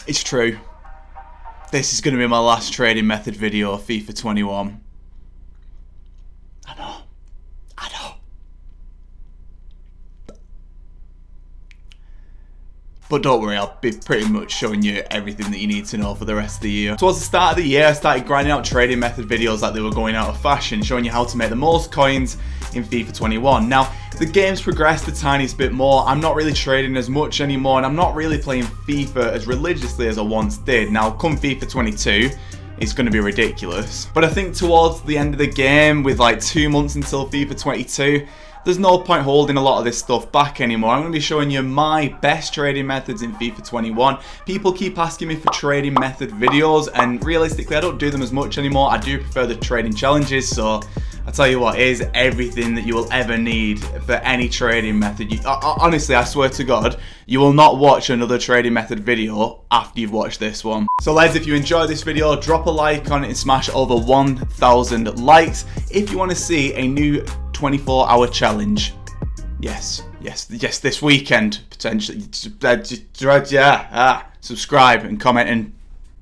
It's true. This is going to be my last trading method video of FIFA 21. I know. But don't worry, I'll be pretty much showing you everything that you need to know for the rest of the year. Towards the start of the year, I started grinding out trading method videos like they were going out of fashion, showing you how to make the most coins in FIFA 21. Now, the game's progressed the tiniest bit more. I'm not really trading as much anymore, and I'm not really playing FIFA as religiously as I once did. Now, come FIFA 22, it's going to be ridiculous. But I think towards the end of the game, with like 2 months until FIFA 22, there's no point holding a lot of this stuff back anymore. I'm going to be showing you my best trading methods in FIFA 21. People keep asking me for trading method videos, and realistically I don't do them as much anymore. I do prefer the trading challenges, so I tell you what, here's everything that you will ever need for any trading method. Honestly, I swear to God, you will not watch another trading method video after you've watched this one. So lads, if you enjoyed this video, drop a like on it and smash over 1,000 likes. If you want to see a new 24-hour challenge, yes, this weekend potentially, subscribe and comment and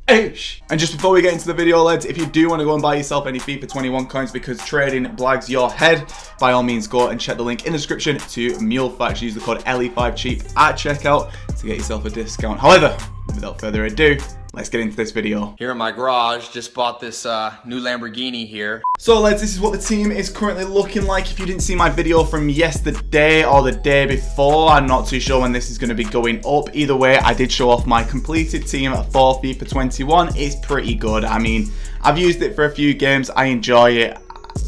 Oosh. And just before we get into the video, lads, if you do want to go and buy yourself any FIFA 21 coins because trading blags your head, by all means go and check the link in the description to Mule Facts. Use the code LE5CHEAP at checkout to get yourself a discount. However, without further ado, let's get into this video. Here in my garage, just bought this new Lamborghini here. So lads, this is what the team is currently looking like. If you didn't see my video from yesterday or the day before, I'm not too sure when this is going to be going up. Either way, I did show off my completed team for FIFA 21. It's pretty good. I mean, I've used it for a few games. I enjoy it.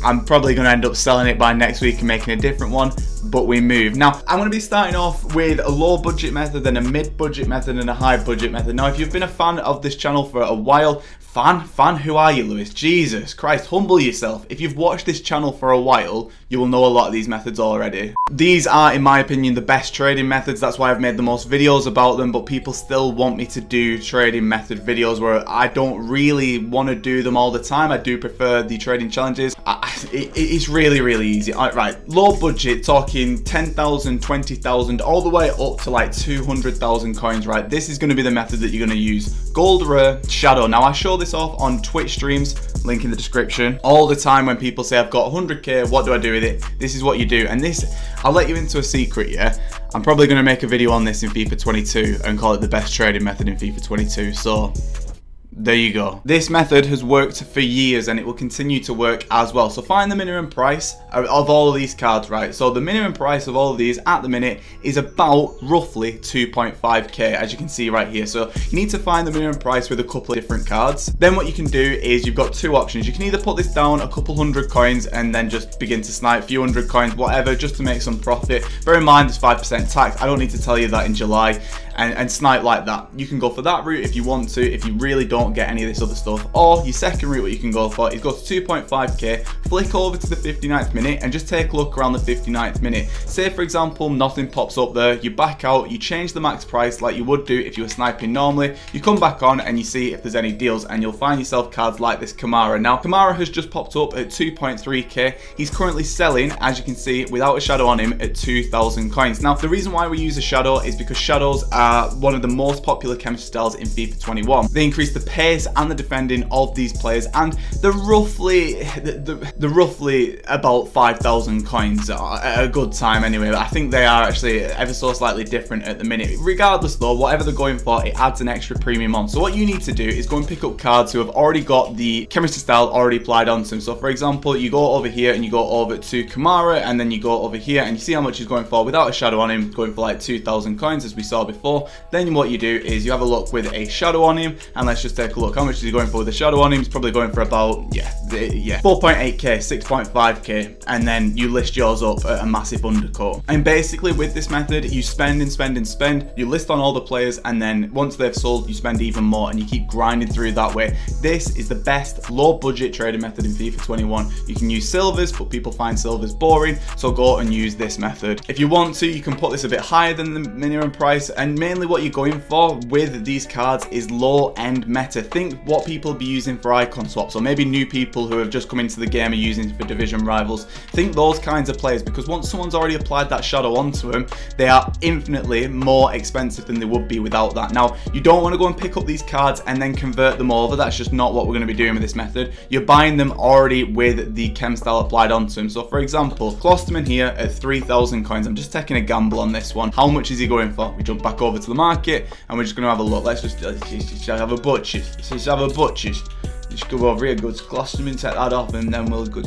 I'm probably going to end up selling it by next week and making a different one, but we move. Now, I'm going to be starting off with a low budget method, then a mid budget method, and a high budget method. Now, if you've been a fan of this channel for a while, fan, who are you, Lewis? Jesus Christ, humble yourself. If you've watched this channel for a while, you will know a lot of these methods already. These are, in my opinion, the best trading methods. That's why I've made the most videos about them, but people still want me to do trading method videos where I don't really want to do them all the time. I do prefer the trading challenges. It's really easy. Right, low budget, talking 10,000, 20,000, all the way up to like 200,000 coins, right? This is going to be the method that you're going to use. Gold, rare, shadow. Now, I show this off on Twitch streams, link in the description, all the time when people say I've got 100k, what do I do with it? This is what you do. And this, I'll let you into a secret, yeah? I'm probably going to make a video on this in FIFA 22 and call it the best trading method in FIFA 22, so there you go. This method has worked for years and it will continue to work as well. So find the minimum price of all of these cards, right? So the minimum price of all of these at the minute is about roughly 2.5k, as you can see right here. So you need to find the minimum price with a couple of different cards. Then what you can do is you've got two options. You can either put this down a couple hundred coins and then just begin to snipe a few hundred coins, whatever, just to make some profit. Bear in mind there's 5% tax. I don't need to tell you that in July. And snipe like that. You can go for that route if you want to, if you really don't get any of this other stuff. Or your second route, what you can go for is go to 2.5k, flick over to the 59th minute and just take a look around the 59th minute. Say for example, nothing pops up there, you back out, you change the max price like you would do if you were sniping normally, you come back on and you see if there's any deals and you'll find yourself cards like this Kamara. Now, Kamara has just popped up at 2.3k. He's currently selling, as you can see, without a shadow on him at 2,000 coins. Now, the reason why we use a shadow is because shadows are one of the most popular chemistry styles in FIFA 21. They increase the pace and the defending of these players, and they're roughly about 5,000 coins at a good time anyway. But I think they are actually ever so slightly different at the minute. Regardless though, whatever they're going for, it adds an extra premium on. So what you need to do is go and pick up cards who have already got the chemistry style already applied onto them. So for example, you go over here and you go over to Kamara, and then you go over here and you see how much he's going for without a shadow on him, going for like 2,000 coins as we saw before. Then what you do is you have a look with a shadow on him, and let's just take a look. How much is he going for with a shadow on him? He's probably going for about 4.8k, 6.5k, and then you list yours up at a massive undercut. And basically with this method, you spend and spend and spend, you list on all the players, and then once they've sold, you spend even more, and you keep grinding through that way. This is the best low budget trading method in FIFA 21. You can use silvers, but people find silvers boring, so go and use this method. If you want to, you can put this a bit higher than the minimum price, and mainly what you're going for with these cards is low end meta meta, think what people be using for icon swaps, or maybe new people who have just come into the game are using for division rivals. Think those kinds of players, because once someone's already applied that shadow onto them, they are infinitely more expensive than they would be without that. Now, you don't want to go and pick up these cards and then convert them over. That's just not what we're going to be doing with this method. You're buying them already with the chem style applied onto them. So for example, Klosterman here at 3,000 coins. I'm just taking a gamble on this one. How much is he going for? We jump back over to the market and we're just going to have a look. Let's just have a butchers. Let's have a butchers. Just go over here, go to Klosterman, take that off, and then we'll go.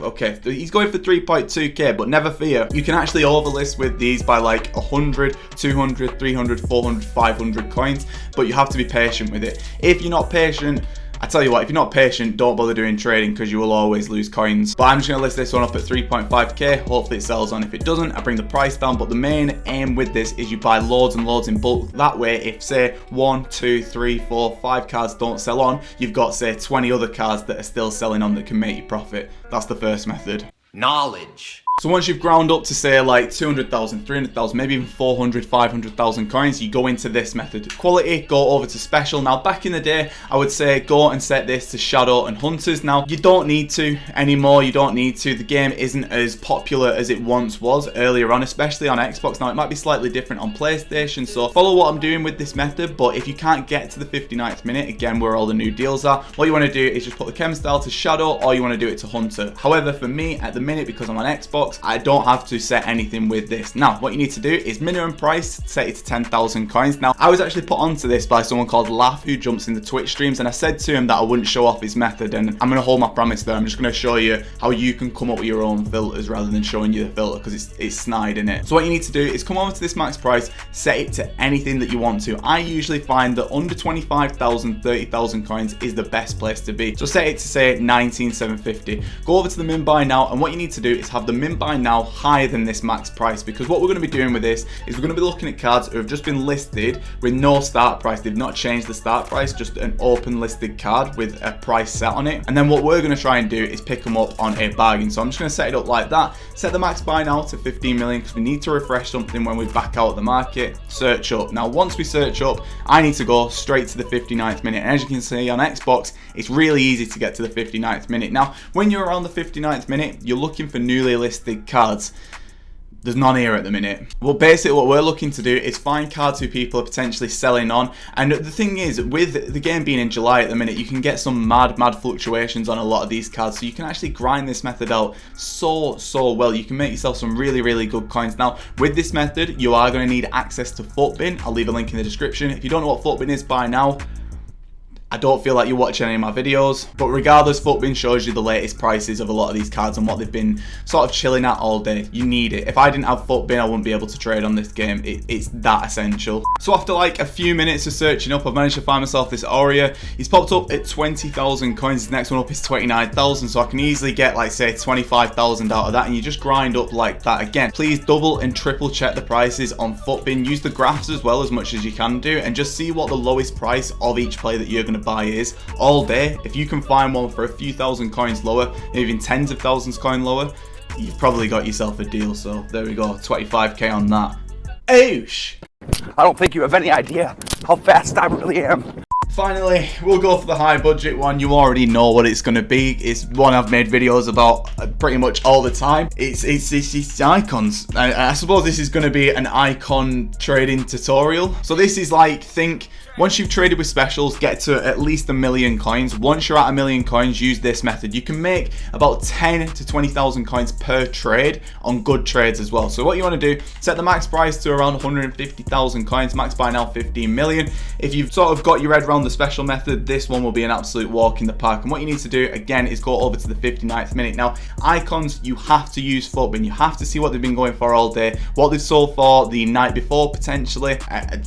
Okay, he's going for 3.2k, but never fear. You can actually overlist with these by like 100, 200, 300, 400, 500 coins, but you have to be patient with it. If you're not patient, I tell you what, if you're not patient, don't bother doing trading because you will always lose coins. But I'm just going to list this one up at 3.5k. Hopefully it sells on. If it doesn't, I bring the price down. But the main aim with this is you buy loads and loads in bulk. That way, if say 1, 2, 3, 4, 5 cards don't sell on, you've got say 20 other cards that are still selling on that can make you profit. That's the first method. Knowledge. So once you've ground up to say like 200,000, 300,000, maybe even 400, 500,000 coins, you go into this method. Quality, go over to special. Now back in the day, I would say go and set this to shadow and hunters. Now you don't need to anymore, you don't need to. The game isn't as popular as it once was earlier on, especially on Xbox. Now it might be slightly different on PlayStation, so follow what I'm doing with this method. But if you can't get to the 59th minute, again where all the new deals are, what you want to do is just put the chem style to shadow, or you want to do it to hunter. However, for me at the minute, because I'm on Xbox, I don't have to set anything with this. Now, what you need to do is minimum price, set it to 10,000 coins. Now, I was actually put onto this by someone called Laugh, who jumps into Twitch streams, and I said to him that I wouldn't show off his method, and I'm going to hold my promise there. I'm just going to show you how you can come up with your own filters rather than showing you the filter, because it's snide in it. So what you need to do is come over to this max price, set it to anything that you want to. I usually find that under 25,000, 30,000 coins is the best place to be. So set it to say 19,750. Go over to the min buy now, and what you need to do is have the min buy now higher than this max price, because what we're going to be doing with this is we're going to be looking at cards who have just been listed with no start price. They've not changed the start price, just an open listed card with a price set on it. And then what we're going to try and do is pick them up on a bargain. So I'm just going to set it up like that. Set the max buy now to 15 million because we need to refresh something when we back out of the market. Search up. Now once we search up, I need to go straight to the 59th minute. And as you can see on Xbox, it's really easy to get to the 59th minute. Now when you're around the 59th minute, you're looking for newly listed cards. There's none here at the minute. Well, basically what we're looking to do is find cards who people are potentially selling on. And the thing is, with the game being in July at the minute, you can get some mad fluctuations on a lot of these cards. So you can actually grind this method out so well. You can make yourself some really good coins. Now, with this method, you are going to need access to FUTBin. I'll leave a link in the description. If you don't know what FUTBin is by now, I don't feel like you're watching any of my videos, but regardless, FUTBin shows you the latest prices of a lot of these cards and what they've been sort of chilling at all day. You need it. If I didn't have FUTBin, I wouldn't be able to trade on this game. It's that essential. So after like a few minutes of searching up, I've managed to find myself this Aria. He's popped up at 20,000 coins. His next one up is 29,000, so I can easily get like say 25,000 out of that, and you just grind up like that. Again, please double and triple check the prices on FUTBin. Use the graphs as well as much as you can do, and just see what the lowest price of each player that you're going to buy is all day. If you can find one for a few thousand coins lower, even tens of thousands coin lower, you've probably got yourself a deal. So there we go, 25k on that. Oosh! I don't think you have any idea how fast I really am. Finally, we'll go for the high budget one. You already know what it's going to be. It's one I've made videos about pretty much all the time. It's icons. I suppose this is going to be an icon trading tutorial. So this is like, think, once you've traded with specials, get to at least 1 million coins. Once you're at 1 million coins, use this method. You can make about 10 to 20,000 coins per trade on good trades as well. So what you want to do, set the max price to around 150,000 coins. Max buy now 15 million. If you've sort of got your head around the special method, this one will be an absolute walk in the park. And what you need to do again is go over to the 59th minute. Now icons, you have to use FUTBin. You have to see what they've been going for all day, what they've sold for the night before potentially.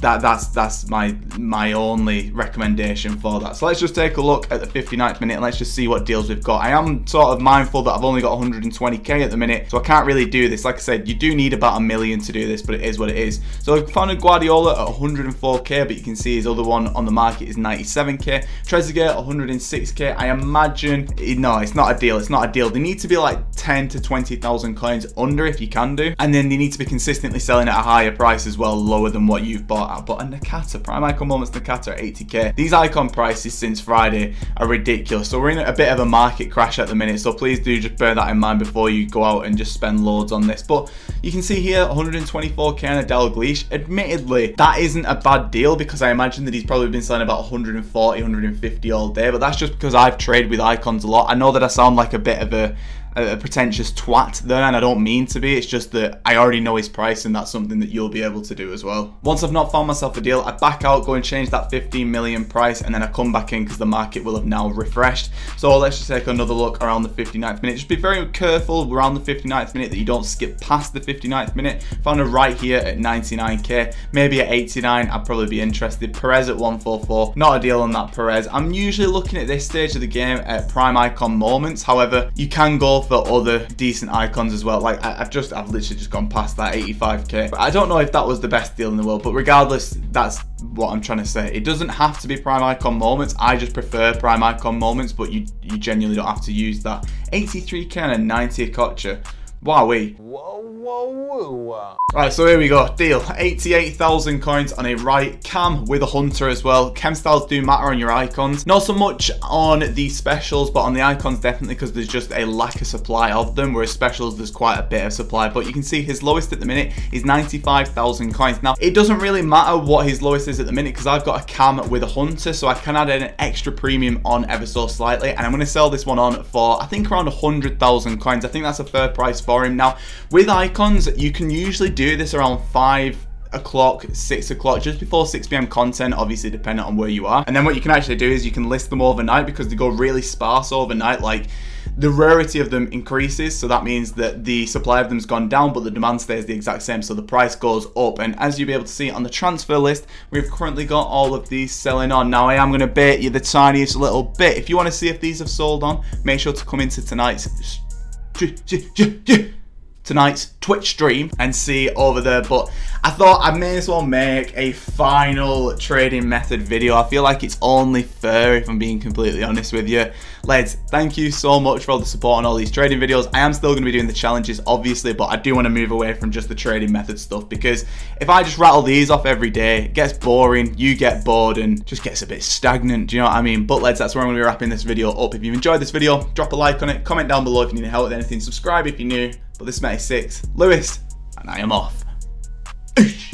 That's my only recommendation for that. So let's just take a look at the 59th minute and let's just see what deals we've got. I am sort of mindful that I've only got 120k at the minute, so I can't really do this. Like I said, you do need about 1 million to do this, but it is what it is. So I've found a Guardiola at 104k, but you can see his other one on the market is 97k. Trezeguet 106k. I imagine, no, it's not a deal. It's not a deal. They need to be like 10 to 20,000 coins under if you can do, and then they need to be consistently selling at a higher price as well, lower than what you've bought at. But a Nakata Prime Icon Moment Ramos Nakata at 80k. These icon prices since Friday are ridiculous. So we're in a bit of a market crash at the minute. So please do just bear that in mind before you go out and just spend loads on this. But you can see here 124k on a Dalglish. Admittedly, that isn't a bad deal because I imagine that he's probably been selling about 140, 150 all day. But that's just because I've traded with icons a lot. I know that I sound like a bit of a pretentious twat there, and I don't mean to be. It's just that I already know his price, and that's something that you'll be able to do as well. Once I've not found myself a deal, I back out, go and change that 15 million price, and then I come back in because the market will have now refreshed. So let's just take another look around the 59th minute. Just be very careful around the 59th minute that you don't skip past the 59th minute. Found a right here at 99k, maybe at 89 I'd probably be interested. Perez at 144, not a deal on that Perez. I'm usually looking at this stage of the game at prime icon moments. However, you can go for other decent icons as well. Like I've literally just gone past that 85k. But I don't know if that was the best deal in the world, but regardless, that's what I'm trying to say. It doesn't have to be prime icon moments. I just prefer prime icon moments, but you genuinely don't have to use that. 83k and a 90 Kocha. Wowee. Whoa, whoa, whoa. Right, so here we go. Deal. 88,000 coins on a right cam with a hunter as well. Chem styles do matter on your icons. Not so much on the specials, but on the icons definitely, because there's just a lack of supply of them, whereas specials there's quite a bit of supply. But you can see his lowest at the minute is 95,000 coins. Now, it doesn't really matter what his lowest is at the minute because I've got a cam with a hunter, so I can add an extra premium on ever so slightly. And I'm going to sell this one on for, I think, around 100,000 coins. I think that's a fair price for him. Now, with icons, you can usually do this around 5 o'clock, 6 o'clock, just before 6 p.m. content, obviously depending on where you are. And then what you can actually do is you can list them overnight because they go really sparse overnight. Like, the rarity of them increases, so that means that the supply of them's gone down, but the demand stays the exact same, so the price goes up. And as you'll be able to see on the transfer list, we've currently got all of these selling on. Now, I am going to bait you the tiniest little bit. If you want to see if these have sold on, make sure to come into tonight's Twitch stream and see over there. But I thought I may as well make a final trading method video. I feel like it's only fair, if I'm being completely honest with you. Lads, thank you so much for all the support on all these trading videos. I am still going to be doing the challenges, obviously, but I do want to move away from just the trading method stuff, because if I just rattle these off every day, it gets boring, you get bored, and just gets a bit stagnant. Do you know what I mean? But lads, that's where I'm going to be wrapping this video up. If you've enjoyed this video, drop a like on it, comment down below if you need help with anything, subscribe if you're new. But this is 6, Lewis, and I am off. Oosh.